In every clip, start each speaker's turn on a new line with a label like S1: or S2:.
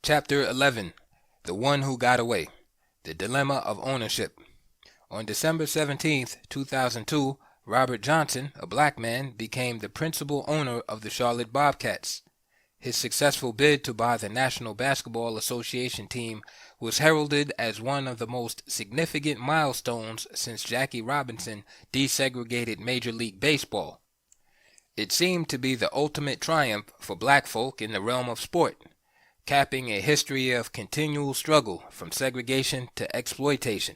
S1: Chapter 11. The One Who Got Away. The Dilemma of Ownership. On December 17, 2002, Robert Johnson, a black man, became the principal owner of the Charlotte Bobcats. His successful bid to buy the National Basketball Association team was heralded as one of the most significant milestones since Jackie Robinson desegregated Major League Baseball. It seemed to be the ultimate triumph for black folk in the realm of sport, capping a history of continual struggle from segregation to exploitation.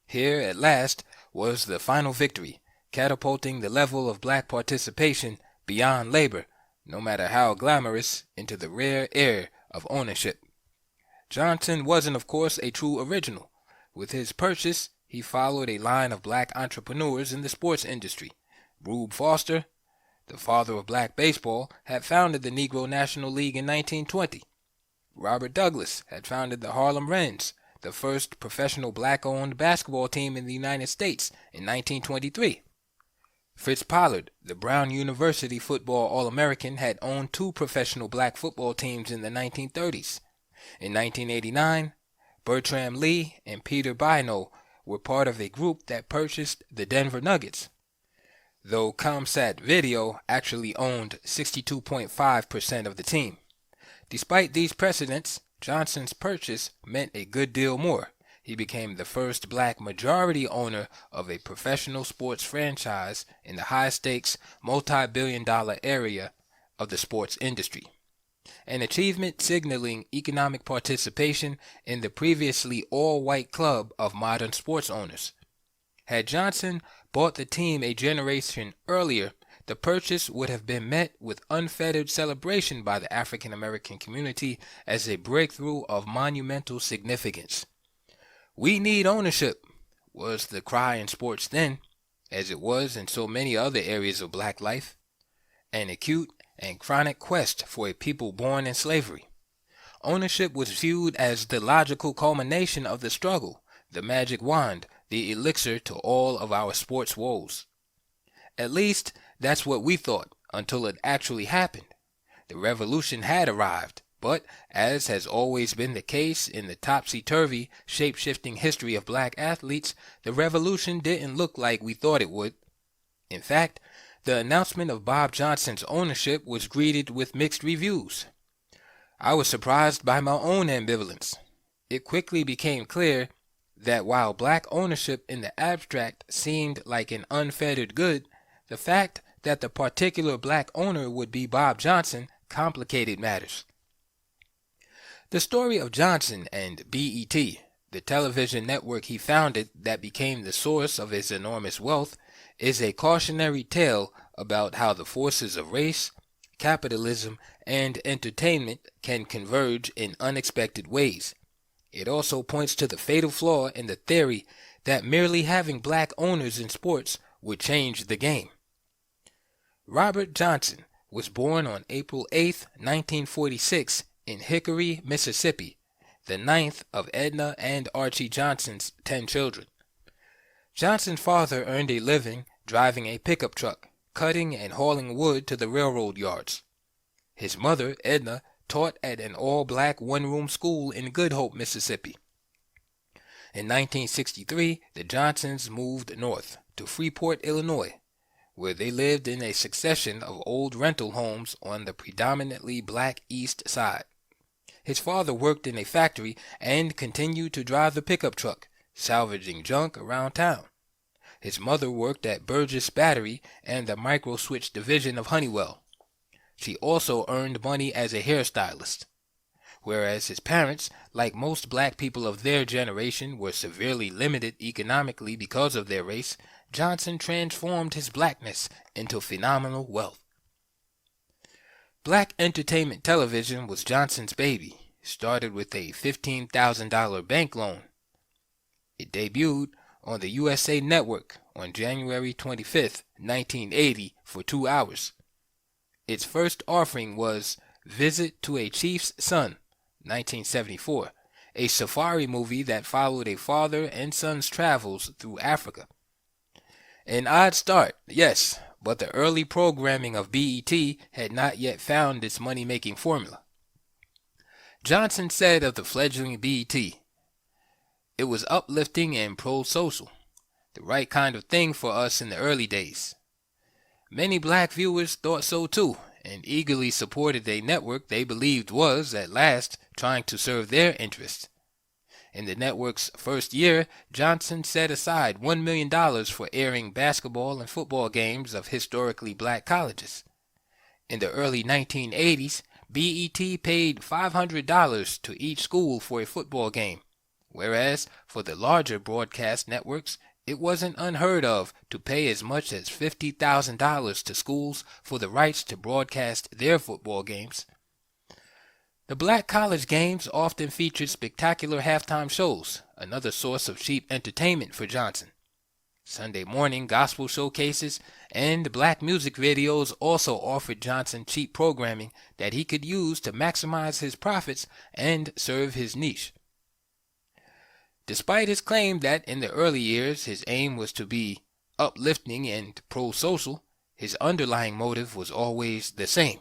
S1: Here, at last, was the final victory, catapulting the level of black participation beyond labor, no matter how glamorous, into the rare air of ownership. Johnson wasn't, of course, a true original. With his purchase, he followed a line of black entrepreneurs in the sports industry. Rube Foster, the father of black baseball, had founded the Negro National League in 1920. Robert Douglas had founded the Harlem Wrens, the first professional black-owned basketball team in the United States, in 1923. Fritz Pollard, the Brown University football All-American, had owned two professional black football teams in the 1930s. In 1989, Bertram Lee and Peter Bino were part of a group that purchased the Denver Nuggets, though Comsat Video actually owned 62.5% of the team. Despite these precedents, Johnson's purchase meant a good deal more. He became the first black majority owner of a professional sports franchise in the high-stakes, multi-billion-dollar area of the sports industry, an achievement signaling economic participation in the previously all-white club of modern sports owners. Had Johnson bought the team a generation earlier, the purchase would have been met with unfettered celebration by the African American community as a breakthrough of monumental significance. "We need ownership," was the cry in sports then, as it was in so many other areas of black life, an acute and chronic quest for a people born in slavery. Ownership was viewed as the logical culmination of the struggle, the magic wand, the elixir to all of our sports woes. At least, that's what we thought, until it actually happened. The revolution had arrived, but, as has always been the case in the topsy-turvy, shape-shifting history of black athletes, the revolution didn't look like we thought it would. In fact, the announcement of Bob Johnson's ownership was greeted with mixed reviews. I was surprised by my own ambivalence. It quickly became clear that while black ownership in the abstract seemed like an unfettered good, the fact that the particular black owner would be Bob Johnson complicated matters. The story of Johnson and BET, the television network he founded that became the source of his enormous wealth, is a cautionary tale about how the forces of race, capitalism, and entertainment can converge in unexpected ways. It also points to the fatal flaw in the theory that merely having black owners in sports would change the game. Robert Johnson was born on April 8, 1946, in Hickory, Mississippi, the ninth of Edna and Archie Johnson's 10 children. Johnson's father earned a living driving a pickup truck, cutting and hauling wood to the railroad yards. His mother, Edna, taught at an all-black one-room school in Good Hope, Mississippi. In 1963, the Johnsons moved north to Freeport, Illinois, where they lived in a succession of old rental homes on the predominantly black East Side. His father worked in a factory and continued to drive the pickup truck, salvaging junk around town. His mother worked at Burgess Battery and the microswitch division of Honeywell. She also earned money as a hairstylist. Whereas his parents, like most black people of their generation, were severely limited economically because of their race, Johnson transformed his blackness into phenomenal wealth. Black entertainment television was Johnson's baby. Started with a $15,000 bank loan. It debuted on the USA Network on January 25, 1980 for 2 hours. Its first offering was Visit to a Chief's Son, 1974, a safari movie that followed a father and son's travels through Africa. An odd start, yes, but the early programming of BET had not yet found its money-making formula. Johnson said of the fledgling BET, "It was uplifting and pro-social, the right kind of thing for us in the early days. Many black viewers thought so too, and eagerly supported a network they believed was, at last, trying to serve their interests." In the network's first year, Johnson set aside $1 million for airing basketball and football games of historically black colleges. In the early 1980s, BET paid $500 to each school for a football game, whereas for the larger broadcast networks, it wasn't unheard of to pay as much as $50,000 to schools for the rights to broadcast their football games. The black college games often featured spectacular halftime shows, another source of cheap entertainment for Johnson. Sunday morning gospel showcases and black music videos also offered Johnson cheap programming that he could use to maximize his profits and serve his niche. Despite his claim that in the early years his aim was to be uplifting and pro-social, his underlying motive was always the same.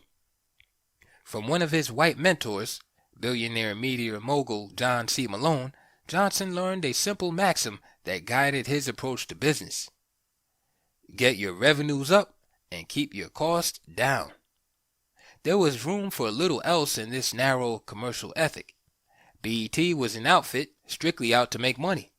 S1: From one of his white mentors, billionaire media mogul John C. Malone, Johnson learned a simple maxim that guided his approach to business: get your revenues up and keep your costs down. There was room for little else in this narrow commercial ethic. BET was an outfit strictly out to make money.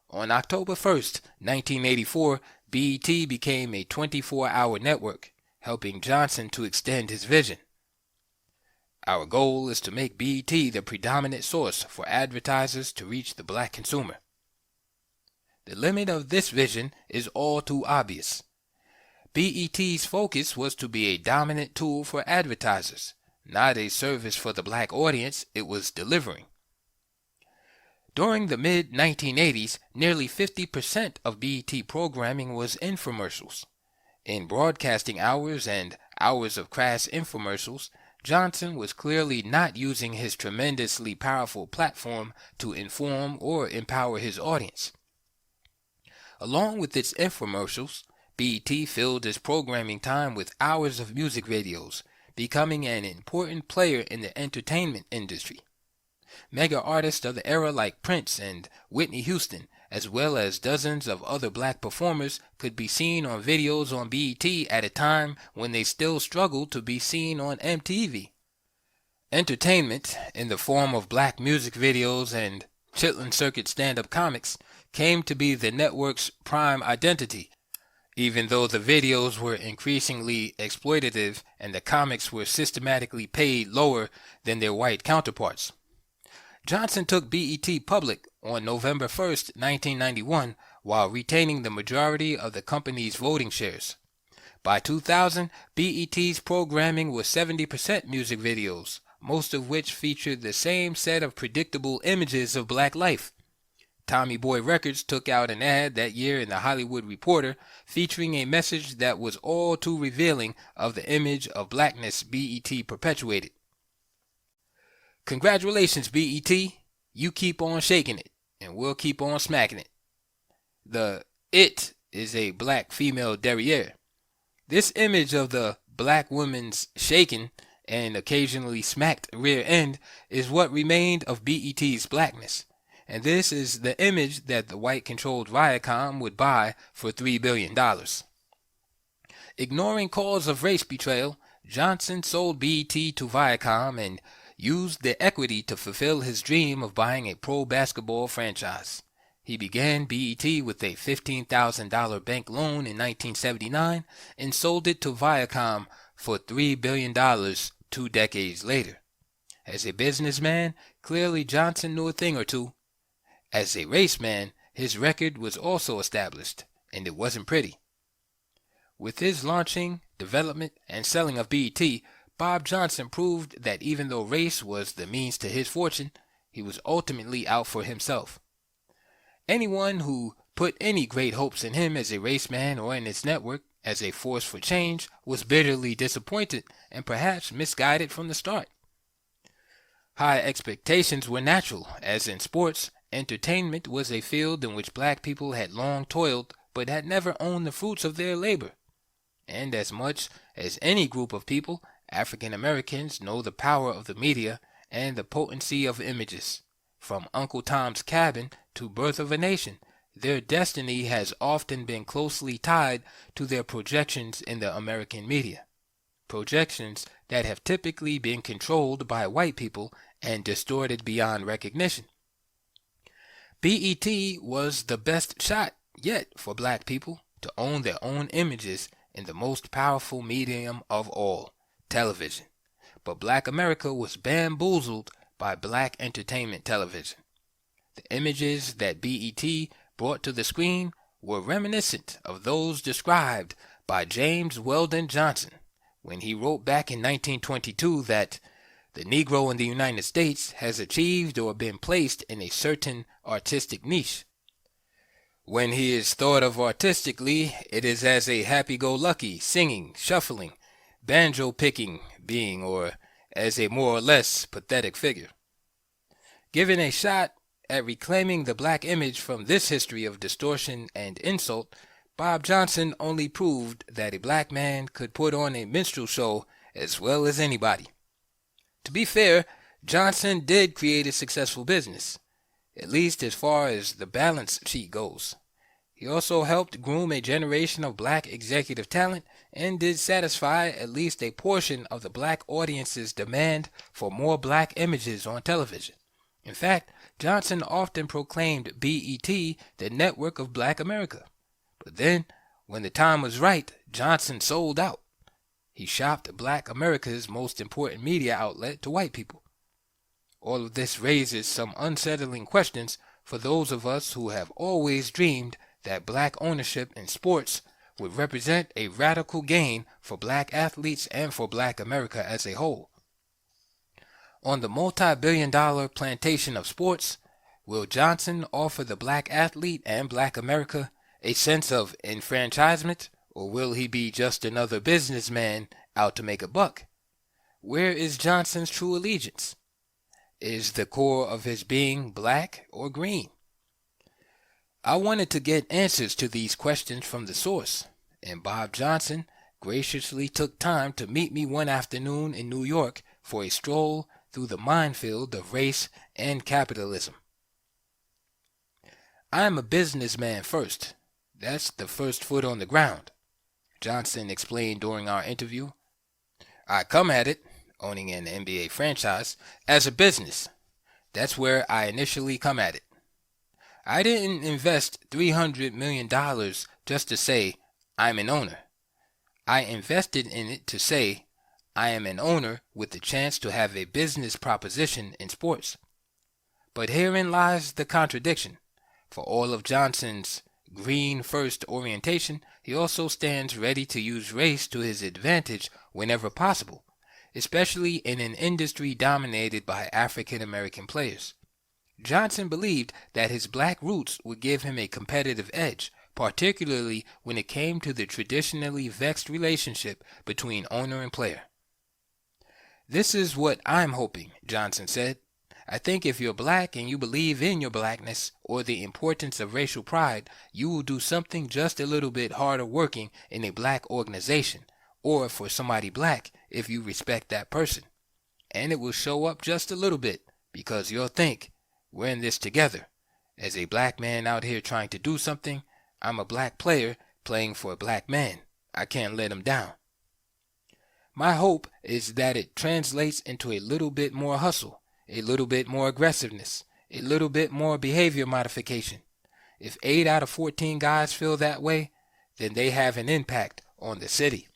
S1: On October 1st, 1984, BET became a 24-hour network, helping Johnson to extend his vision. "Our goal is to make BET the predominant source for advertisers to reach the black consumer." The limit of this vision is all too obvious. BET's focus was to be a dominant tool for advertisers, not a service for the black audience it was delivering. During the mid-1980s, nearly 50% of BET programming was infomercials. In broadcasting hours and hours of crass infomercials, Johnson was clearly not using his tremendously powerful platform to inform or empower his audience. Along with its infomercials, BET filled its programming time with hours of music videos, becoming an important player in the entertainment industry. Mega artists of the era like Prince and Whitney Houston, as well as dozens of other black performers, could be seen on videos on BET at a time when they still struggled to be seen on MTV. Entertainment, in the form of black music videos and Chitlin Circuit stand-up comics, came to be the network's prime identity, even though the videos were increasingly exploitative and the comics were systematically paid lower than their white counterparts. Johnson took BET public on November 1st, 1991, while retaining the majority of the company's voting shares. By 2000, BET's programming was 70% music videos, most of which featured the same set of predictable images of black life. Tommy Boy Records took out an ad that year in the Hollywood Reporter featuring a message that was all too revealing of the image of blackness BET perpetuated. "Congratulations, BET. You keep on shaking it, and we'll keep on smacking it." The "it" is a black female derriere. This image of the black woman's shaken and occasionally smacked rear end is what remained of BET's blackness, and this is the image that the white-controlled Viacom would buy for $3 billion. Ignoring calls of race betrayal, Johnson sold BET to Viacom and used the equity to fulfill his dream of buying a pro basketball franchise. He began BET with a $15,000 bank loan in 1979 and sold it to Viacom for $3 billion 2 decades later. As a businessman, clearly Johnson knew a thing or two. As a raceman, his record was also established, and it wasn't pretty. With his launching, development, and selling of BET, Bob Johnson proved that even though race was the means to his fortune, he was ultimately out for himself. Anyone who put any great hopes in him as a raceman or in its network as a force for change was bitterly disappointed and perhaps misguided from the start. High expectations were natural, as in sports, entertainment was a field in which black people had long toiled but had never owned the fruits of their labor. And as much as any group of people, African Americans know the power of the media and the potency of images. From Uncle Tom's Cabin to Birth of a Nation, their destiny has often been closely tied to their projections in the American media. Projections that have typically been controlled by white people and distorted beyond recognition. BET was the best shot yet for black people to own their own images in the most powerful medium of all, television. But black America was bamboozled by black entertainment television. The images that BET brought to the screen were reminiscent of those described by James Weldon Johnson when he wrote back in 1922 that the Negro in the United States has achieved or been placed in a certain artistic niche. When he is thought of artistically, it is as a happy-go-lucky, singing, shuffling, banjo-picking being, or as a more or less pathetic figure. Given a shot at reclaiming the black image from this history of distortion and insult, Bob Johnson only proved that a black man could put on a minstrel show as well as anybody. To be fair, Johnson did create a successful business, at least as far as the balance sheet goes. He also helped groom a generation of black executive talent and did satisfy at least a portion of the black audience's demand for more black images on television. In fact, Johnson often proclaimed BET the network of black America. But then, when the time was right, Johnson sold out. He shopped black America's most important media outlet to white people. All of this raises some unsettling questions for those of us who have always dreamed that black ownership in sports would represent a radical gain for black athletes and for black America as a whole. On the multi-billion-dollar plantation of sports, will Johnson offer the black athlete and black America a sense of enfranchisement, or will he be just another businessman out to make a buck? Where is Johnson's true allegiance? Is the core of his being black or green? I wanted to get answers to these questions from the source, and Bob Johnson graciously took time to meet me one afternoon in New York for a stroll through the minefield of race and capitalism. I'm a businessman first. That's the first foot on the ground, Johnson explained during our interview. I come at it, owning an NBA franchise, as a business. That's where I initially come at it. I didn't invest $300 million just to say I'm an owner. I invested in it to say I am an owner with the chance to have a business proposition in sports. But herein lies the contradiction. For all of Johnson's green-first orientation, he also stands ready to use race to his advantage whenever possible, especially in an industry dominated by African American players. Johnson believed that his black roots would give him a competitive edge, particularly when it came to the traditionally vexed relationship between owner and player. This is what I'm hoping, Johnson said. I think if you're black and you believe in your blackness or the importance of racial pride, you will do something just a little bit harder working in a black organization, or for somebody black if you respect that person. And it will show up just a little bit, because you'll think, we're in this together. As a black man out here trying to do something, I'm a black player playing for a black man. I can't let him down. My hope is that it translates into a little bit more hustle, a little bit more aggressiveness, a little bit more behavior modification. If 8 out of 14 guys feel that way, then they have an impact on the city.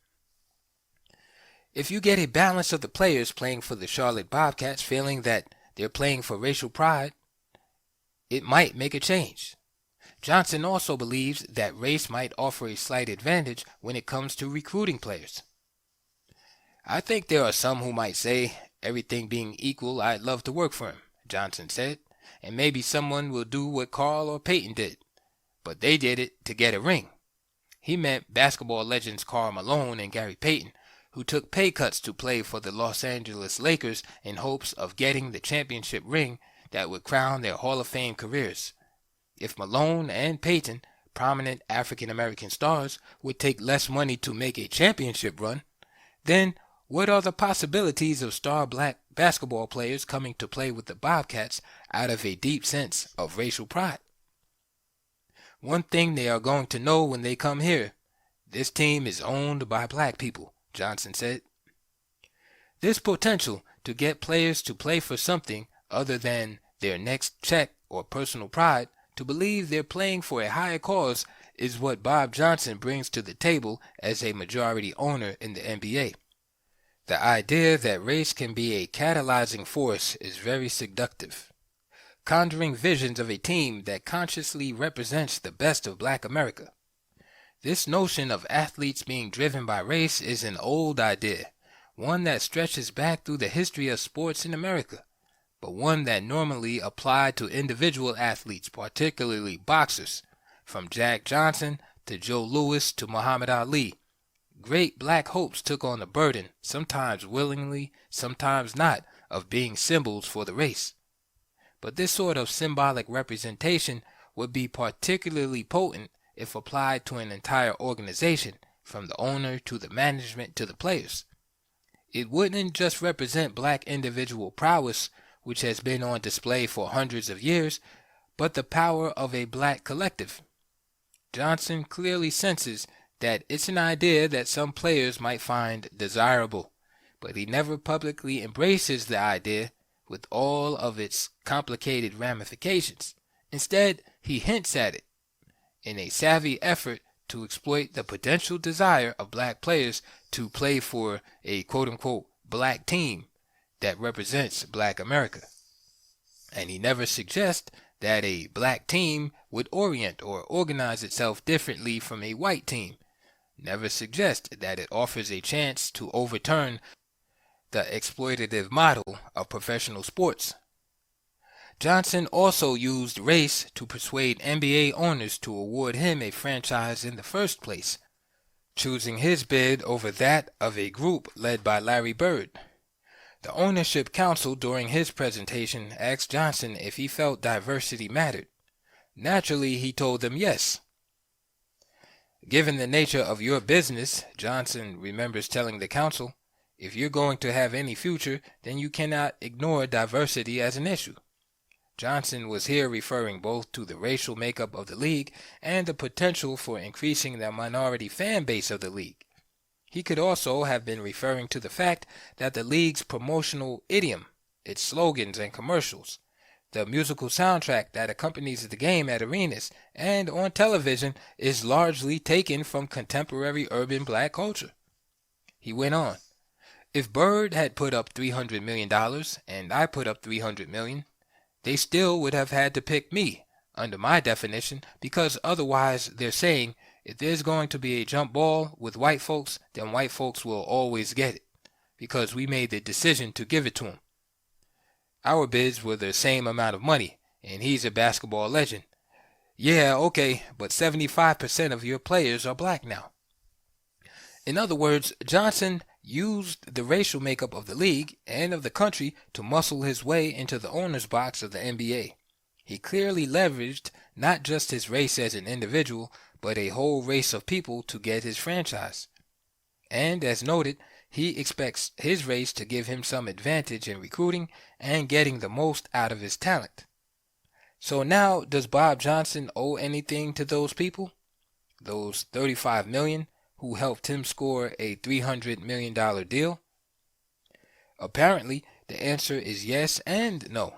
S1: If you get a balance of the players playing for the Charlotte Bobcats feeling that they're playing for racial pride, it might make a change. Johnson also believes that race might offer a slight advantage when it comes to recruiting players. I think there are some who might say, everything being equal, I'd love to work for him, Johnson said, and maybe someone will do what Carl or Peyton did, but they did it to get a ring. He meant basketball legends Karl Malone and Gary Payton, who took pay cuts to play for the Los Angeles Lakers in hopes of getting the championship ring that would crown their Hall of Fame careers. If Malone and Payton, prominent African American stars, would take less money to make a championship run, then what are the possibilities of star black basketball players coming to play with the Bobcats out of a deep sense of racial pride. One thing they are going to know when they come here: this team is owned by black people, Johnson said. This potential to get players to play for something other than their next check or personal pride, to believe they're playing for a higher cause, is what Bob Johnson brings to the table as a majority owner in the NBA. The idea that race can be a catalyzing force is very seductive, conjuring visions of a team that consciously represents the best of black America. This notion of athletes being driven by race is an old idea, one that stretches back through the history of sports in America, but one that normally applied to individual athletes, particularly boxers, from Jack Johnson to Joe Louis to Muhammad Ali. Great black hopes took on the burden, sometimes willingly, sometimes not, of being symbols for the race. But this sort of symbolic representation would be particularly potent if applied to an entire organization, from the owner to the management to the players. It wouldn't just represent black individual prowess, which has been on display for hundreds of years, but the power of a black collective. Johnson clearly senses that it's an idea that some players might find desirable, but he never publicly embraces the idea with all of its complicated ramifications. Instead, he hints at it in a savvy effort to exploit the potential desire of black players to play for a quote-unquote black team that represents black America. And he never suggests that a black team would orient or organize itself differently from a white team, never suggests that it offers a chance to overturn the exploitative model of professional sports. Johnson also used race to persuade NBA owners to award him a franchise in the first place, choosing his bid over that of a group led by Larry Bird. The ownership council during his presentation asked Johnson if he felt diversity mattered. Naturally, he told them yes. Given the nature of your business, Johnson remembers telling the council, if you're going to have any future, then you cannot ignore diversity as an issue. Johnson was here referring both to the racial makeup of the league and the potential for increasing the minority fan base of the league. He could also have been referring to the fact that the league's promotional idiom, its slogans and commercials, the musical soundtrack that accompanies the game at arenas and on television, is largely taken from contemporary urban black culture. He went on, if Bird had put up $300 million and I put up $300 million, they still would have had to pick me, under my definition, because otherwise they're saying, if there's going to be a jump ball with white folks, then white folks will always get it, because we made the decision to give it to them. Our bids were the same amount of money, and he's a basketball legend. Yeah, okay, but 75% of your players are black now. In other words, Johnson used the racial makeup of the league and of the country to muscle his way into the owner's box of the NBA. He clearly leveraged not just his race as an individual, but a whole race of people to get his franchise. And, as noted, he expects his race to give him some advantage in recruiting and getting the most out of his talent. So now, does Bob Johnson owe anything to those people? Those 35 million who helped him score a $300 million deal? Apparently, the answer is yes and no.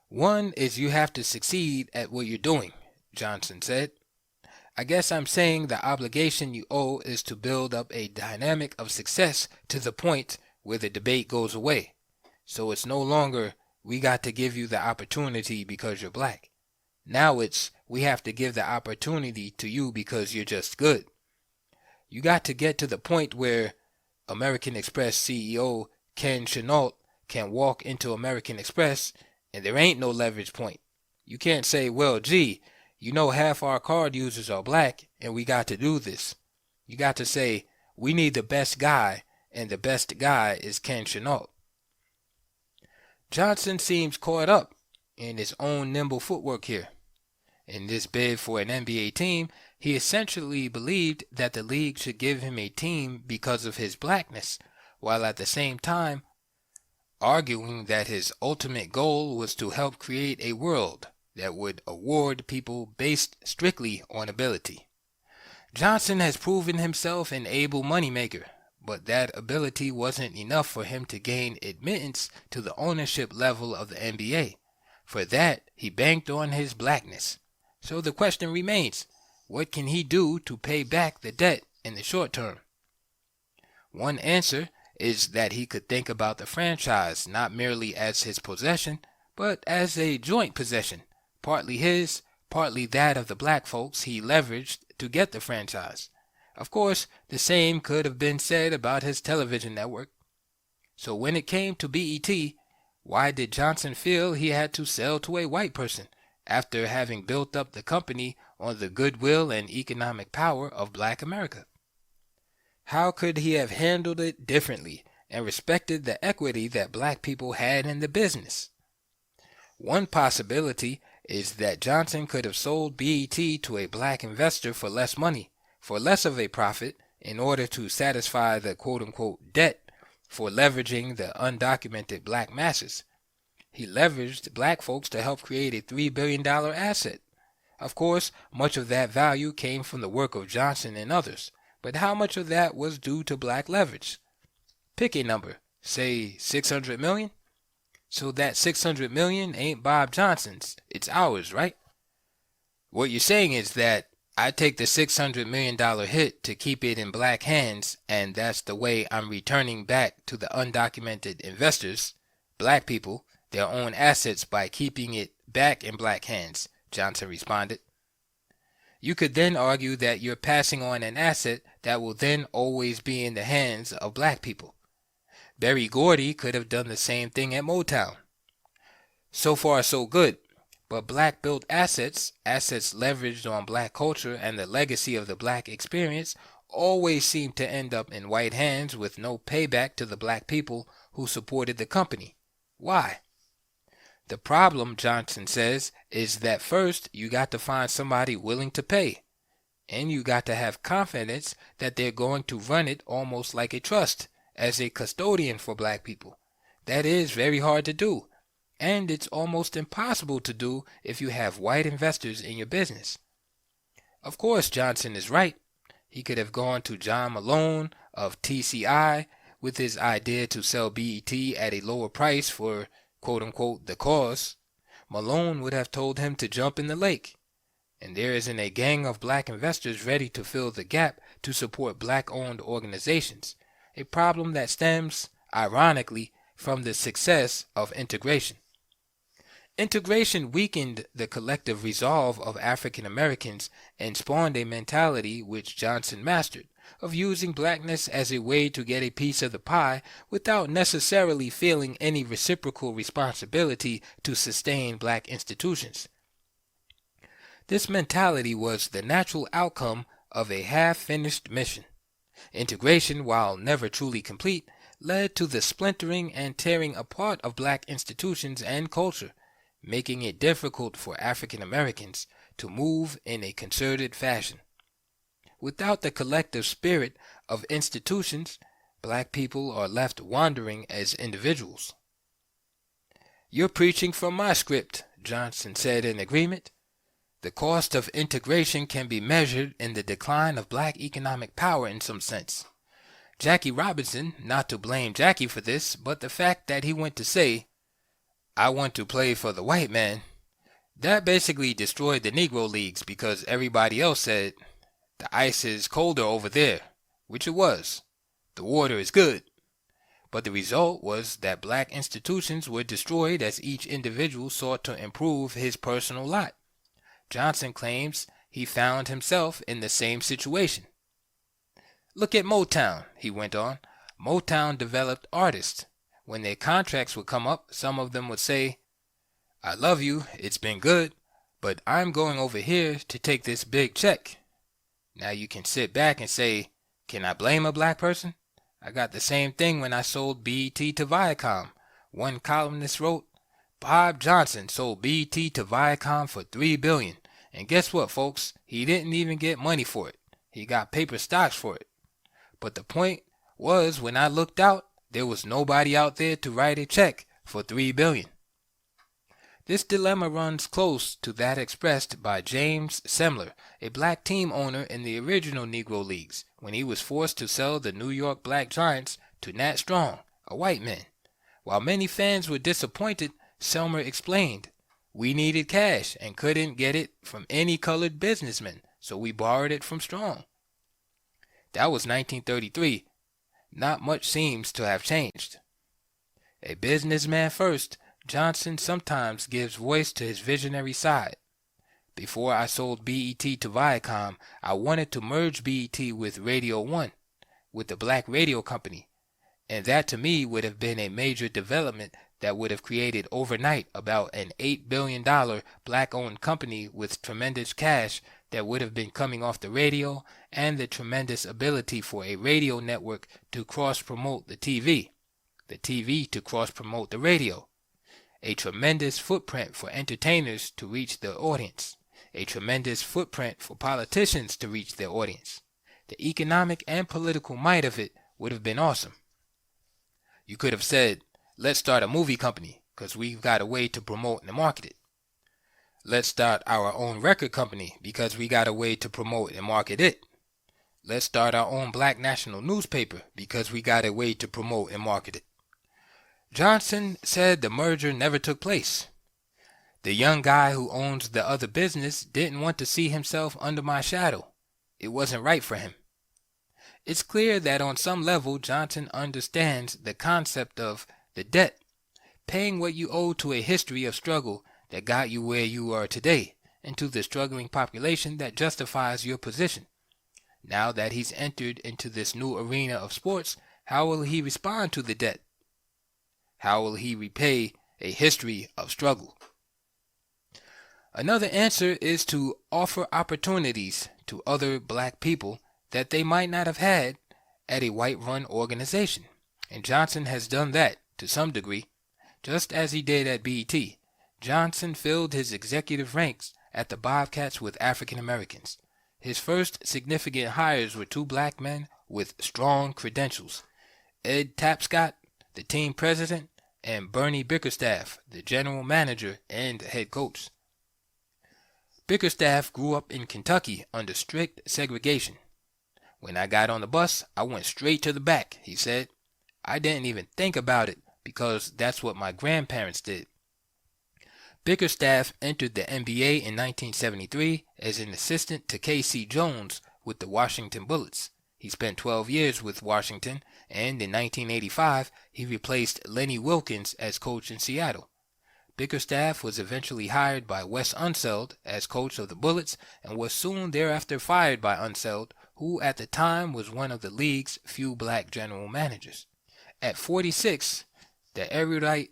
S1: One is you have to succeed at what you're doing, Johnson said. I guess I'm saying the obligation you owe is to build up a dynamic of success to the point where the debate goes away. So it's no longer, we got to give you the opportunity because you're black. Now it's, we have to give the opportunity to you because you're just good. You got to get to the point where American Express CEO Ken Chenault can walk into American Express and there ain't no leverage point. You can't say, well, gee, you know half our card users are black and we got to do this. You got to say, we need the best guy, and the best guy is Ken Chenault. Johnson seems caught up in his own nimble footwork here. In this bid for an NBA team, he essentially believed that the league should give him a team because of his blackness, while at the same time arguing that his ultimate goal was to help create a world that would award people based strictly on ability. Johnson has proven himself an able moneymaker, but that ability wasn't enough for him to gain admittance to the ownership level of the NBA. For that, he banked on his blackness. So the question remains, what can he do to pay back the debt in the short term? One answer is that he could think about the franchise not merely as his possession, but as a joint possession, partly his, partly that of the black folks he leveraged to get the franchise. Of course, the same could have been said about his television network. So when it came to BET, why did Johnson feel he had to sell to a white person after having built up the company on the goodwill and economic power of black America? How could he have handled it differently and respected the equity that black people had in the business? One possibility is that Johnson could have sold BET to a black investor for less money, for less of a profit, in order to satisfy the quote-unquote debt for leveraging the undocumented black masses. He leveraged black folks to help create a $3 billion asset. Of course, much of that value came from the work of Johnson and others, but how much of that was due to black leverage? Pick a number, say $600 million. So that $600 million ain't Bob Johnson's, it's ours, right? What you're saying is that I take the $600 million hit to keep it in black hands, and that's the way I'm returning back to the undocumented investors, black people, their own assets by keeping it back in black hands, Johnson responded. You could then argue that you're passing on an asset that will then always be in the hands of black people. Berry Gordy could have done the same thing at Motown. So far so good, but black-built assets leveraged on black culture and the legacy of the black experience, always seem to end up in white hands with no payback to the black people who supported the company. Why? The problem, Johnson says, is that first you got to find somebody willing to pay, and you got to have confidence that they're going to run it almost like a trust, as a custodian for black people. That is very hard to do, and it's almost impossible to do if you have white investors in your business. Of course, Johnson is right. He could have gone to John Malone of TCI with his idea to sell BET at a lower price for quote-unquote the cause. Malone would have told him to jump in the lake. And there isn't a gang of black investors ready to fill the gap to support black-owned organizations, a problem that stems, ironically, from the success of integration. Integration weakened the collective resolve of African Americans and spawned a mentality which Johnson mastered, of using blackness as a way to get a piece of the pie without necessarily feeling any reciprocal responsibility to sustain black institutions. This mentality was the natural outcome of a half-finished mission. Integration, while never truly complete, led to the splintering and tearing apart of black institutions and culture, making it difficult for African Americans to move in a concerted fashion. Without the collective spirit of institutions, black people are left wandering as individuals. "You're preaching from my script," Johnson said in agreement. "The cost of integration can be measured in the decline of black economic power in some sense. Jackie Robinson, not to blame Jackie for this, but the fact that he went to say, 'I want to play for the white man,' that basically destroyed the Negro Leagues because everybody else said, 'The ice is colder over there,' which it was. 'The water is good.' But the result was that black institutions were destroyed as each individual sought to improve his personal lot. Johnson claims he found himself in the same situation. Look at Motown," he went on. "Motown developed artists. When their contracts would come up, some of them would say, 'I love you, it's been good, but I'm going over here to take this big check.' Now you can sit back and say, can I blame a black person? I got the same thing when I sold BET to Viacom. One columnist wrote, 'Bob Johnson sold BET to Viacom for $3 billion. And guess what, folks? He didn't even get money for it. He got paper stocks for it. But the point was, when I looked out, there was nobody out there to write a check for $3 billion. This dilemma runs close to that expressed by James Semler, a black team owner in the original Negro Leagues, when he was forced to sell the New York Black Giants to Nat Strong, a white man. While many fans were disappointed, Selmer explained, "We needed cash and couldn't get it from any colored businessman, so we borrowed it from Strong." That was 1933. Not much seems to have changed. A businessman first, Johnson sometimes gives voice to his visionary side. Before I sold BET to Viacom, I wanted to merge BET with Radio One, with the black radio company, and that to me would have been a major development that would have created overnight about an $8 billion black-owned company with tremendous cash that would have been coming off the radio and the tremendous ability for a radio network to cross-promote the TV to cross-promote the radio. A tremendous footprint for entertainers to reach their audience. A tremendous footprint for politicians to reach their audience. The economic and political might of it would have been awesome. You could have said, let's start a movie company because we've got a way to promote and market it. Let's start our own record company because we got a way to promote and market it. Let's start our own black national newspaper because we got a way to promote and market it. Johnson said the merger never took place. The young guy who owns the other business didn't want to see himself under my shadow. It wasn't right for him. It's clear that on some level Johnson understands the concept of the debt, paying what you owe to a history of struggle that got you where you are today, and to the struggling population that justifies your position. Now that he's entered into this new arena of sports, how will he respond to the debt? How will he repay a history of struggle? Another answer is to offer opportunities to other black people that they might not have had at a white-run organization. And Johnson has done that to some degree, just as he did at BET. Johnson filled his executive ranks at the Bobcats with African Americans. His first significant hires were two black men with strong credentials, Ed Tapscott, the team president, and Bernie Bickerstaff, the general manager and head coach. Bickerstaff grew up in Kentucky under strict segregation. "When I got on the bus, I went straight to the back," he said. "I didn't even think about it because that's what my grandparents did." Bickerstaff entered the NBA in 1973 as an assistant to K.C. Jones with the Washington Bullets. He spent 12 years with Washington, and in 1985 he replaced Lenny Wilkens as coach in Seattle. Bickerstaff was eventually hired by Wes Unseld as coach of the Bullets and was soon thereafter fired by Unseld, who at the time was one of the league's few black general managers. At 46, the erudite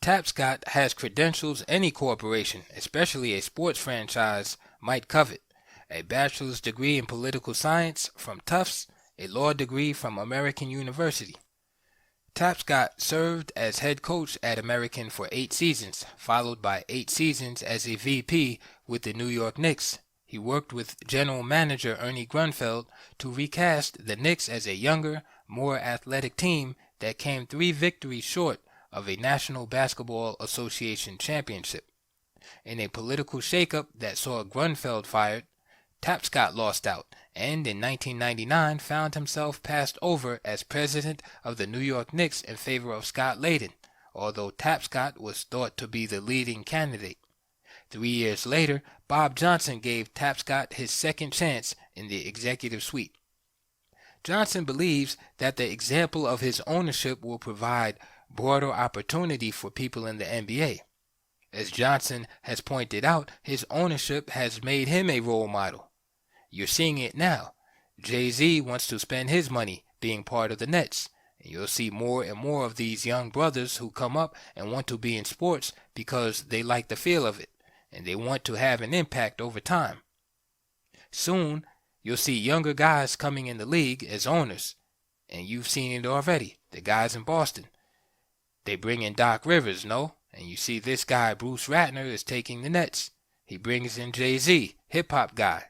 S1: Tapscott has credentials any corporation, especially a sports franchise, might covet. A bachelor's degree in political science from Tufts, a law degree from American University. Tapscott served as head coach at American for 8 seasons, followed by 8 seasons as a VP with the New York Knicks. He worked with general manager Ernie Grunfeld to recast the Knicks as a younger, more athletic team that came 3 victories short of a National Basketball Association championship. In a political shakeup that saw Grunfeld fired, Tapscott lost out, and in 1999 found himself passed over as president of the New York Knicks in favor of Scott Layden, although Tapscott was thought to be the leading candidate. 3 years later, Bob Johnson gave Tapscott his second chance in the executive suite. Johnson believes that the example of his ownership will provide broader opportunity for people in the NBA. As Johnson has pointed out, his ownership has made him a role model. You're seeing it now. Jay-Z wants to spend his money being part of the Nets. And you'll see more and more of these young brothers who come up and want to be in sports because they like the feel of it, and they want to have an impact over time. Soon, you'll see younger guys coming in the league as owners, and you've seen it already, the guys in Boston. They bring in Doc Rivers, no? And you see this guy, Bruce Ratner, is taking the Nets. He brings in Jay-Z, hip-hop guy.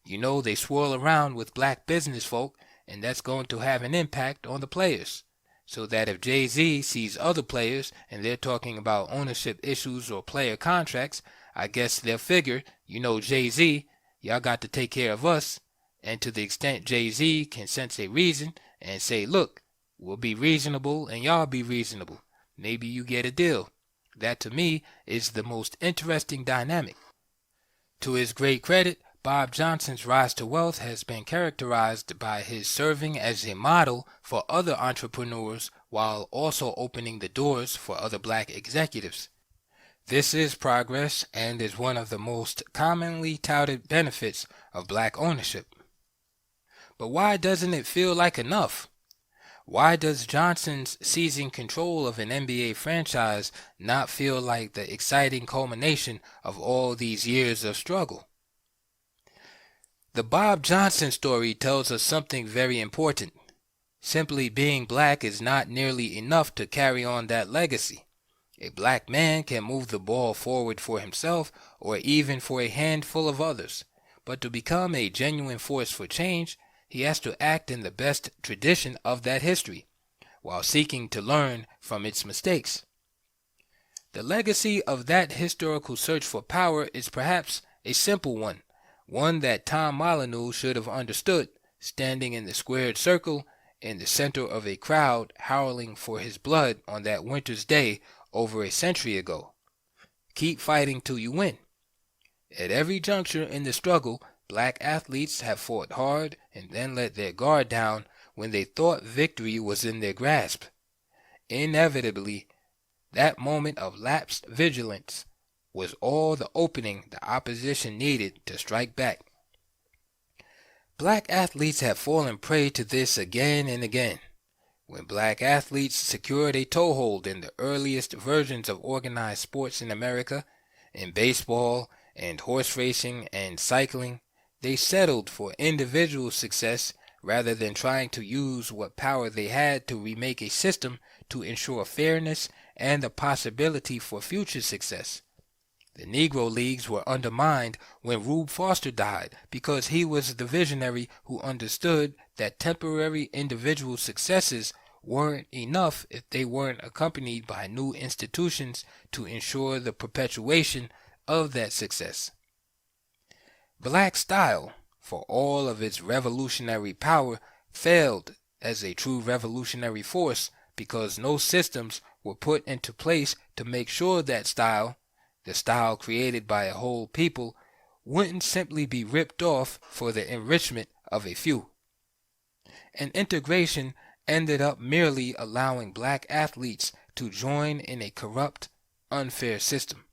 S1: You know they swirl around with black business folk, and that's going to have an impact on the players. so that if Jay-Z sees other players and they're talking about ownership issues or player contracts, I guess they'll figure, Jay-Z, y'all got to take care of us. And to the extent Jay-Z can sense a reason and say, look, we'll be reasonable and y'all be reasonable. Maybe you get a deal. That to me is the most interesting dynamic. To his great credit, Bob Johnson's rise to wealth has been characterized by his serving as a model for other entrepreneurs while also opening the doors for other black executives. This is progress and is one of the most commonly touted benefits of black ownership. But why doesn't it feel like enough? Why does Johnson's seizing control of an NBA franchise not feel like the exciting culmination of all these years of struggle? The Bob Johnson story tells us something very important. Simply being black is not nearly enough to carry on that legacy. A black man can move the ball forward for himself or even for a handful of others, but to become a genuine force for change, he has to act in the best tradition of that history, while seeking to learn from its mistakes. The legacy of that historical search for power is perhaps a simple one that Tom Molyneux should have understood, standing in the squared circle in the center of a crowd howling for his blood on that winter's day over a century ago. Keep fighting till you win. At every juncture in the struggle, black athletes have fought hard and then let their guard down when they thought victory was in their grasp. Inevitably, that moment of lapsed vigilance was all the opening the opposition needed to strike back. Black athletes have fallen prey to this again and again. When black athletes secured a toehold in the earliest versions of organized sports in America, in baseball and horse racing and cycling, they settled for individual success rather than trying to use what power they had to remake a system to ensure fairness and the possibility for future success. The Negro Leagues were undermined when Rube Foster died because he was the visionary who understood that temporary individual successes weren't enough if they weren't accompanied by new institutions to ensure the perpetuation of that success. Black style, for all of its revolutionary power, failed as a true revolutionary force because no systems were put into place to make sure that style, the style created by a whole people, wouldn't simply be ripped off for the enrichment of a few. And integration ended up merely allowing black athletes to join in a corrupt, unfair system.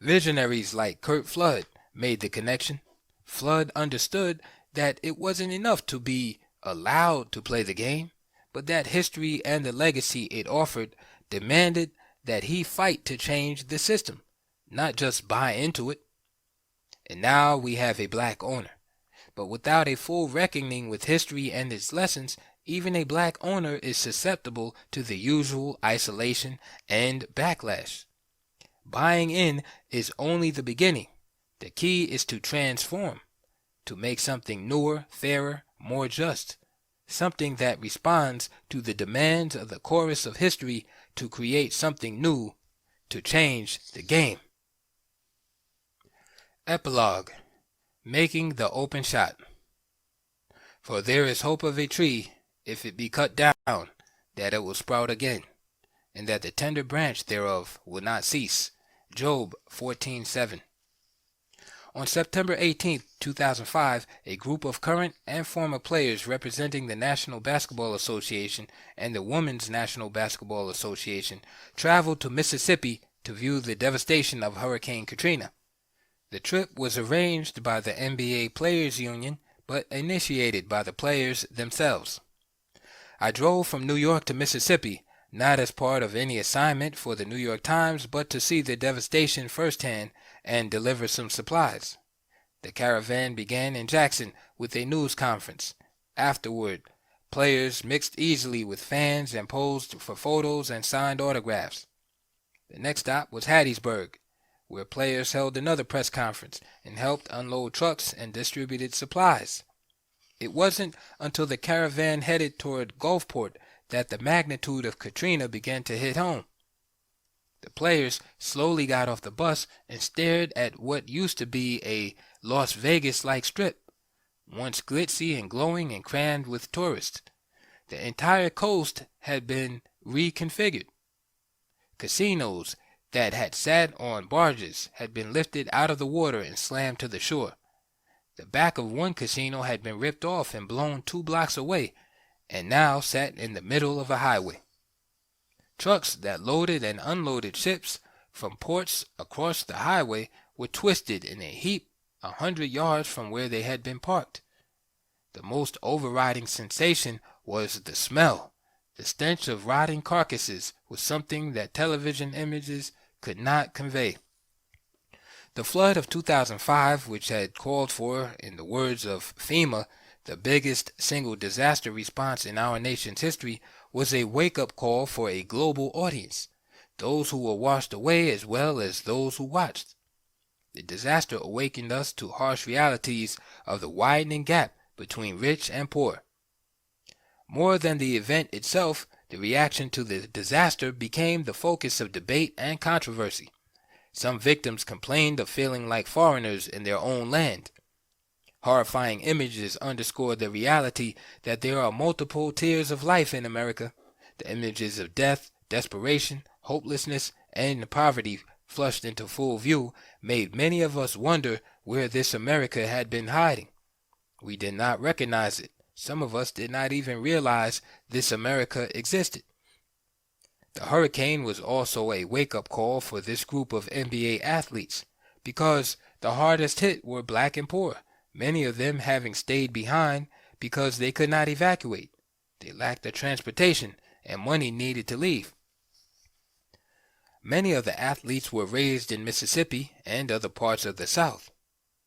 S1: Visionaries like Curt Flood made the connection. Flood understood that it wasn't enough to be allowed to play the game, but that history and the legacy it offered demanded that he fight to change the system, not just buy into it. And now we have a black owner. But without a full reckoning with history and its lessons, even a black owner is susceptible to the usual isolation and backlash. Buying in is only the beginning. The key is to transform, to make something newer, fairer, more just, something that responds to the demands of the chorus of history, to create something new, to change the game. Epilogue. Making the open shot. For there is hope of a tree, if it be cut down, that it will sprout again, and that the tender branch thereof will not cease. Job 14:7. On September 18, 2005, a group of current and former players representing the National Basketball Association and the Women's National Basketball Association traveled to Mississippi to view the devastation of Hurricane Katrina. The trip was arranged by the NBA Players Union, but initiated by the players themselves. I drove from New York to Mississippi, not as part of any assignment for the New York Times, but to see the devastation firsthand and deliver some supplies. The caravan began in Jackson with a news conference. Afterward, players mixed easily with fans and posed for photos and signed autographs. The next stop was Hattiesburg, where players held another press conference and helped unload trucks and distributed supplies. It wasn't until the caravan headed toward Gulfport that the magnitude of Katrina began to hit home. The players slowly got off the bus and stared at what used to be a Las Vegas-like strip, once glitzy and glowing and crammed with tourists. The entire coast had been reconfigured. Casinos that had sat on barges had been lifted out of the water and slammed to the shore. The back of one casino had been ripped off and blown 2 blocks away, and now sat in the middle of a highway. Trucks that loaded and unloaded ships from ports across the highway were twisted in a heap 100 yards from where they had been parked. The most overriding sensation was the smell. The stench of rotting carcasses was something that television images could not convey. The flood of 2005, which had called for, in the words of FEMA, the biggest single disaster response in our nation's history, was a wake-up call for a global audience, those who were washed away as well as those who watched. The disaster awakened us to harsh realities of the widening gap between rich and poor. More than the event itself, the reaction to the disaster became the focus of debate and controversy. Some victims complained of feeling like foreigners in their own land. Horrifying images underscored the reality that there are multiple tiers of life in America. The images of death, desperation, hopelessness, and poverty flushed into full view made many of us wonder where this America had been hiding. We did not recognize it. Some of us did not even realize this America existed. The hurricane was also a wake-up call for this group of NBA athletes, because the hardest hit were black and poor, many of them having stayed behind because they could not evacuate. They lacked the transportation and money needed to leave. Many of the athletes were raised in Mississippi and other parts of the South.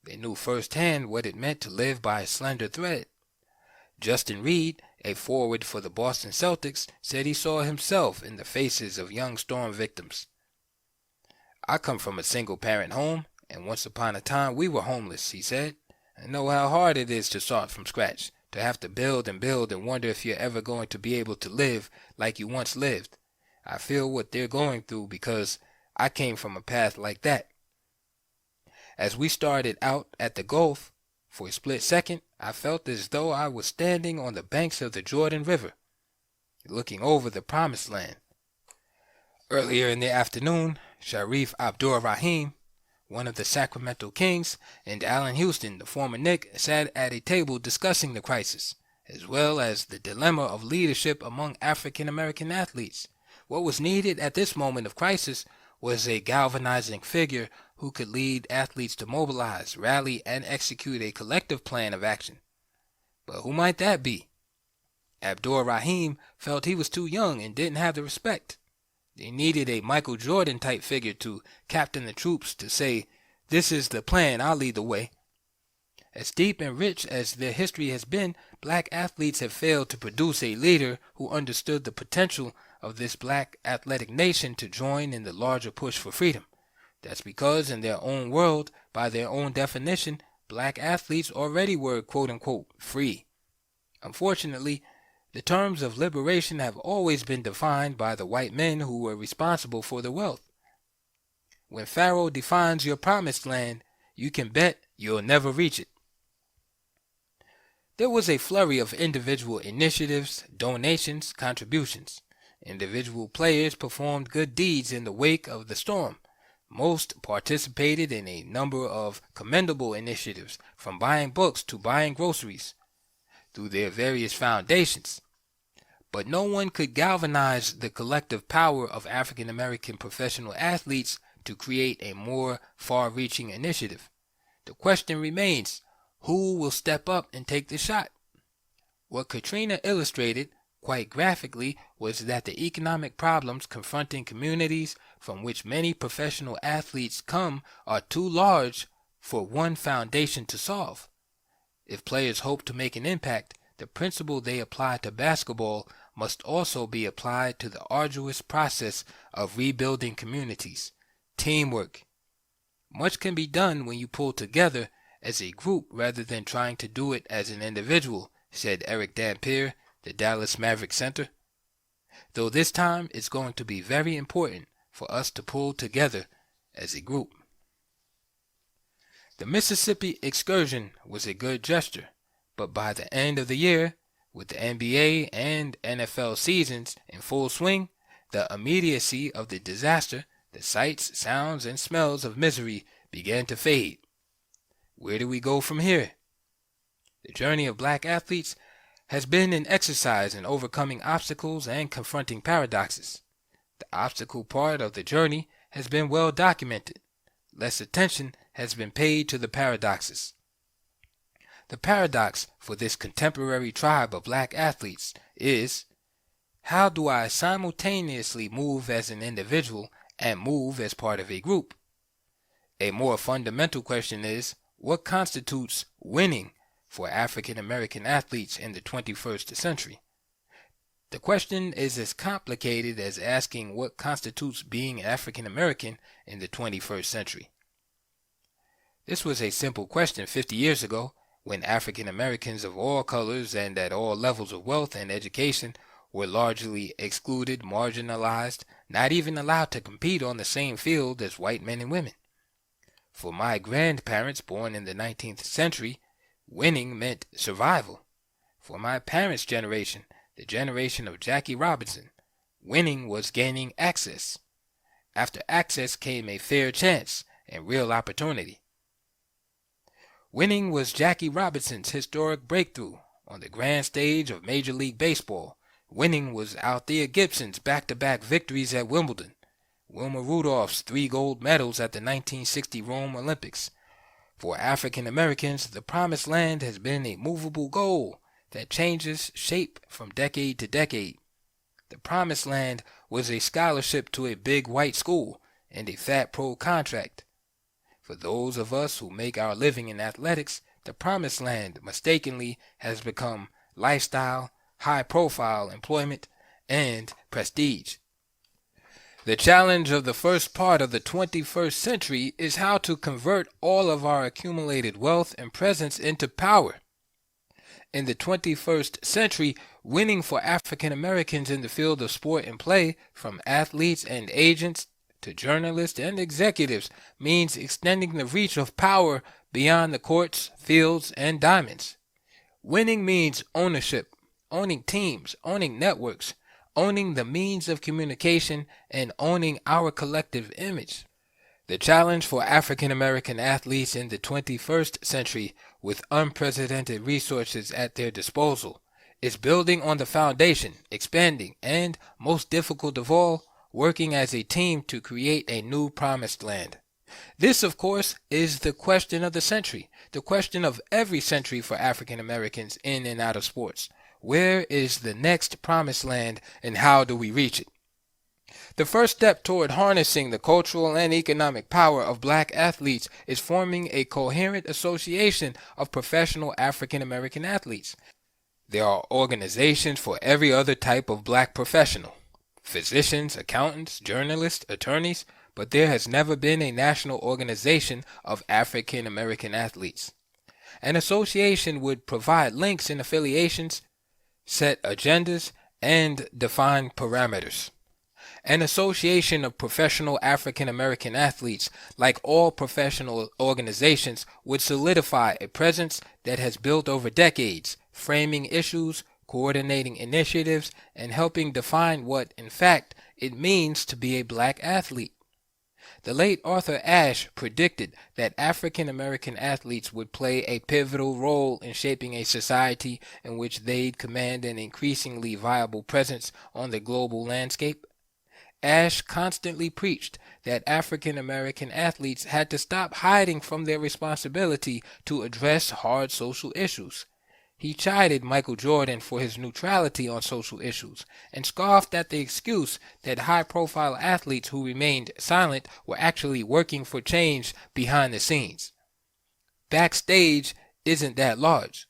S1: They knew firsthand what it meant to live by a slender thread. Justin Reed, a forward for the Boston Celtics, said he saw himself in the faces of young storm victims. "I come from a single-parent home, and once upon a time we were homeless," he said. "I know how hard it is to start from scratch, to have to build and wonder if you're ever going to be able to live like you once lived. I feel what they're going through because I came from a path like that." As we started out at the Gulf, for a split second, I felt as though I was standing on the banks of the Jordan River, looking over the Promised Land. Earlier in the afternoon, Sharif Abdur-Rahim, one of the Sacramento Kings, and Allen Houston, the former Knick, sat at a table discussing the crisis, as well as the dilemma of leadership among African-American athletes. What was needed at this moment of crisis was a galvanizing figure who could lead athletes to mobilize, rally, and execute a collective plan of action. But who might that be? Abdur-Rahim felt he was too young and didn't have the respect. They needed a Michael Jordan-type figure to captain the troops, to say, "This is the plan, I'll lead the way." As deep and rich as their history has been, black athletes have failed to produce a leader who understood the potential of this black athletic nation to join in the larger push for freedom. That's because in their own world, by their own definition, black athletes already were quote-unquote free. Unfortunately, the terms of liberation have always been defined by the white men who were responsible for the wealth. When Pharaoh defines your promised land, you can bet you'll never reach it. There was a flurry of individual initiatives, donations, contributions. Individual players performed good deeds in the wake of the storm. Most participated in a number of commendable initiatives, from buying books to buying groceries, through their various foundations. But no one could galvanize the collective power of African American professional athletes to create a more far-reaching initiative. The question remains, who will step up and take the shot? What Katrina illustrated quite graphically was that the economic problems confronting communities from which many professional athletes come are too large for one foundation to solve. If players hope to make an impact, the principle they apply to basketball must also be applied to the arduous process of rebuilding communities. Teamwork. Much can be done when you pull together as a group rather than trying to do it as an individual, said Eric Dampier, the Dallas Maverick center. though this time it's going to be very important for us to pull together as a group. The Mississippi excursion was a good gesture, but by the end of the year, with the NBA and NFL seasons in full swing, the immediacy of the disaster, the sights, sounds, and smells of misery began to fade. Where do we go from here? The journey of black athletes has been an exercise in overcoming obstacles and confronting paradoxes. The obstacle part of the journey has been well documented. Less attention has been paid to the paradoxes. The paradox for this contemporary tribe of black athletes is, how do I simultaneously move as an individual and move as part of a group? A more fundamental question is, what constitutes winning for African American athletes in the 21st century? The question is as complicated as asking what constitutes being African American in the 21st century. This was a simple question 50 years ago, when African Americans of all colors and at all levels of wealth and education were largely excluded, marginalized, not even allowed to compete on the same field as white men and women. For my grandparents born in the 19th century, winning meant survival. For my parents' generation, the generation of Jackie Robinson, winning was gaining access. After access came a fair chance and real opportunity. Winning was Jackie Robinson's historic breakthrough on the grand stage of Major League Baseball. Winning was Althea Gibson's back-to-back victories at Wimbledon, Wilma Rudolph's 3 gold medals at the 1960 Rome Olympics. For African Americans, the promised land has been a movable goal that changes shape from decade to decade. The promised land was a scholarship to a big white school and a fat pro contract. For those of us who make our living in athletics, the promised land mistakenly has become lifestyle, high-profile employment, and prestige. The challenge of the first part of the 21st century is how to convert all of our accumulated wealth and presence into power. In the 21st century, winning for African Americans in the field of sport and play, from athletes and agents to journalists and executives, means extending the reach of power beyond the courts, fields, and diamonds. Winning means ownership, owning teams, owning networks, owning the means of communication, and owning our collective image. The challenge for African American athletes in the 21st century, with unprecedented resources at their disposal, is building on the foundation, expanding, and, most difficult of all, working as a team to create a new promised land. This, of course, is the question of the century, the question of every century for African Americans in and out of sports. Where is the next promised land, and how do we reach it? The first step toward harnessing the cultural and economic power of black athletes is forming a coherent association of professional African American athletes. There are organizations for every other type of black professional: physicians, accountants, journalists, attorneys, but there has never been a national organization of African American athletes. An association would provide links and affiliations, set agendas, and define parameters. An association of professional African American athletes, like all professional organizations, would solidify a presence that has built over decades, framing issues, coordinating initiatives, and helping define what, in fact, it means to be a black athlete. The late Arthur Ashe predicted that African American athletes would play a pivotal role in shaping a society in which they'd command an increasingly viable presence on the global landscape. Ashe constantly preached that African American athletes had to stop hiding from their responsibility to address hard social issues. He chided Michael Jordan for his neutrality on social issues, and scoffed at the excuse that high-profile athletes who remained silent were actually working for change behind the scenes. Backstage isn't that large.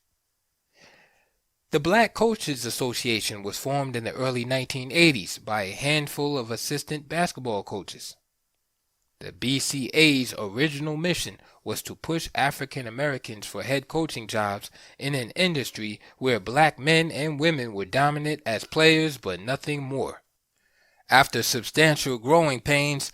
S1: The Black Coaches Association was formed in the early 1980s by a handful of assistant basketball coaches. The BCA's original mission was to push African Americans for head coaching jobs in an industry where black men and women were dominant as players but nothing more. After substantial growing pains,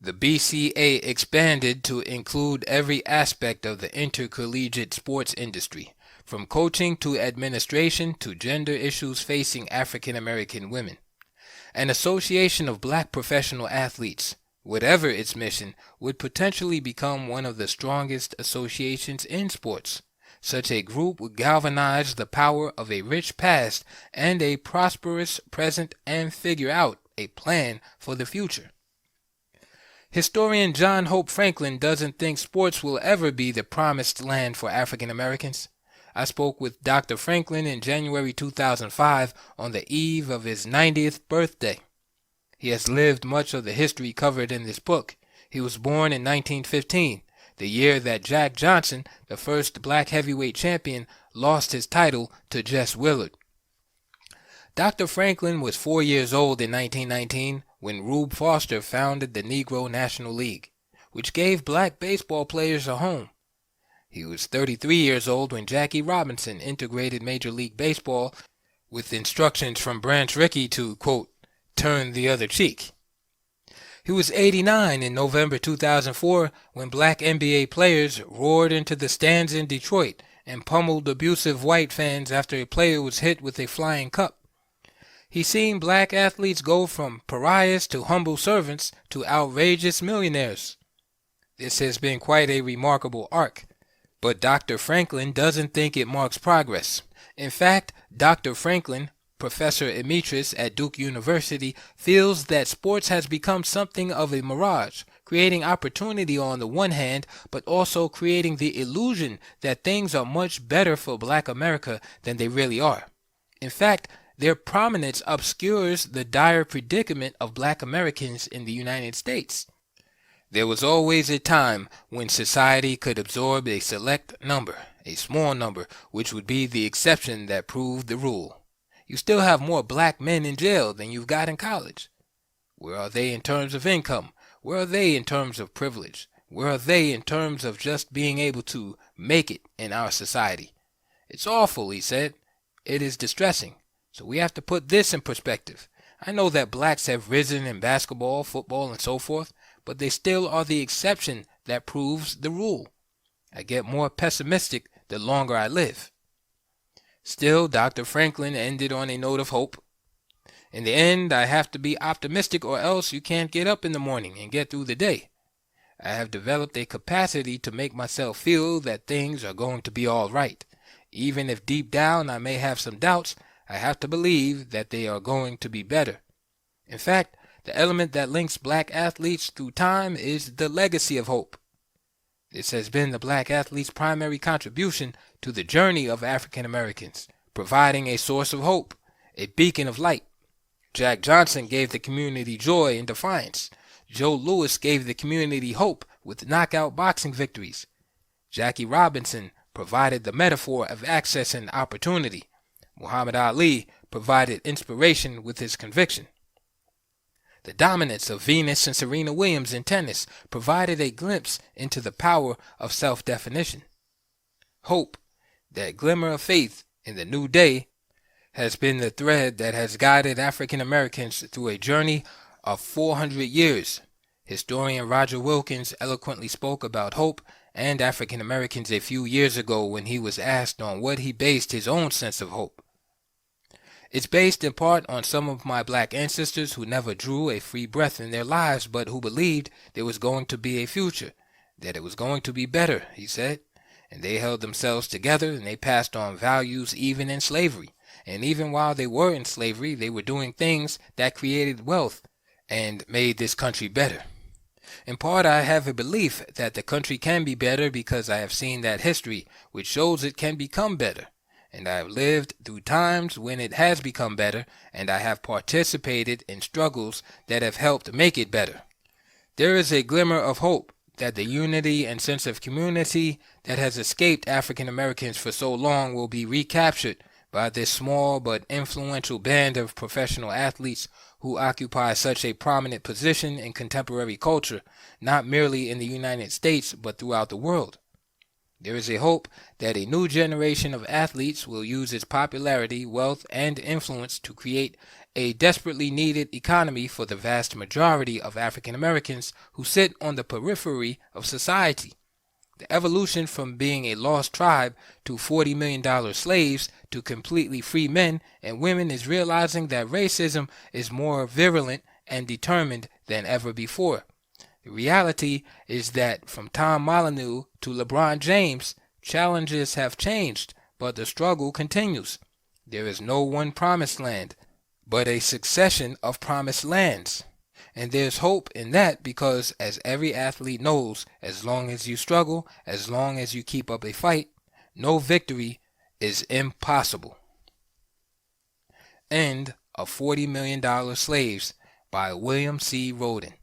S1: the BCA expanded to include every aspect of the intercollegiate sports industry, from coaching to administration to gender issues facing African American women. An association of black professional athletes, whatever its mission, would potentially become one of the strongest associations in sports. Such a group would galvanize the power of a rich past and a prosperous present and figure out a plan for the future. Historian John Hope Franklin doesn't think sports will ever be the promised land for African Americans. I spoke with Dr. Franklin in January 2005 on the eve of his 90th birthday. He has lived much of the history covered in this book. He was born in 1915, the year that Jack Johnson, the first black heavyweight champion, lost his title to Jess Willard. Dr. Franklin was 4 years old in 1919 when Rube Foster founded the Negro National League, which gave black baseball players a home. He was 33 years old when Jackie Robinson integrated Major League Baseball with instructions from Branch Rickey to, quote, turn the other cheek. He was 89 in November 2004 when black NBA players roared into the stands in Detroit and pummeled abusive white fans after a player was hit with a flying cup. He's seen black athletes go from pariahs to humble servants to outrageous millionaires. This has been quite a remarkable arc, but Dr. Franklin doesn't think it marks progress. In fact, Dr. Franklin, professor emeritus at Duke University, feels that sports has become something of a mirage, creating opportunity on the one hand, but also creating the illusion that things are much better for black America than they really are. In fact, their prominence obscures the dire predicament of black Americans in the United States. There was always a time when society could absorb a select number, a small number, which would be the exception that proved the rule. You still have more black men in jail than you've got in college. Where are they in terms of income? Where are they in terms of privilege? Where are they in terms of just being able to make it in our society? It's awful, he said. It is distressing. So we have to put this in perspective. I know that blacks have risen in basketball, football, and so forth, but they still are the exception that proves the rule. I get more pessimistic the longer I live. Still, Dr. Franklin ended on a note of hope. In the end, I have to be optimistic or else you can't get up in the morning and get through the day. I have developed a capacity to make myself feel that things are going to be all right. Even if deep down I may have some doubts, I have to believe that they are going to be better. In fact, the element that links black athletes through time is the legacy of hope. This has been the black athlete's primary contribution to the journey of African Americans, providing a source of hope, a beacon of light. Jack Johnson gave the community joy and defiance. Joe Louis gave the community hope with knockout boxing victories. Jackie Robinson provided the metaphor of access and opportunity. Muhammad Ali provided inspiration with his conviction. The dominance of Venus and Serena Williams in tennis provided a glimpse into the power of self-definition. Hope, that glimmer of faith in the new day, has been the thread that has guided African Americans through a journey of 400 years. Historian Roger Wilkins eloquently spoke about hope and African Americans a few years ago when he was asked on what he based his own sense of hope. It's based in part on some of my black ancestors who never drew a free breath in their lives, but who believed there was going to be a future, that it was going to be better, he said. And they held themselves together and they passed on values even in slavery. And even while they were in slavery, they were doing things that created wealth and made this country better. In part, I have a belief that the country can be better because I have seen that history, which shows it can become better. And I have lived through times when it has become better, and I have participated in struggles that have helped make it better. There is a glimmer of hope that the unity and sense of community that has escaped African Americans for so long will be recaptured by this small but influential band of professional athletes who occupy such a prominent position in contemporary culture, not merely in the United States but throughout the world. There is a hope that a new generation of athletes will use its popularity, wealth, and influence to create a desperately needed economy for the vast majority of African Americans who sit on the periphery of society. The evolution from being a lost tribe to $40 million slaves to completely free men and women is realizing that racism is more virulent and determined than ever before. The reality is that from Tom Molyneux to LeBron James, challenges have changed, but the struggle continues. There is no one promised land, but a succession of promised lands. And there's hope in that because, as every athlete knows, as long as you struggle, as long as you keep up a fight, no victory is impossible. End of $40 Million Slaves by William C. Rhoden.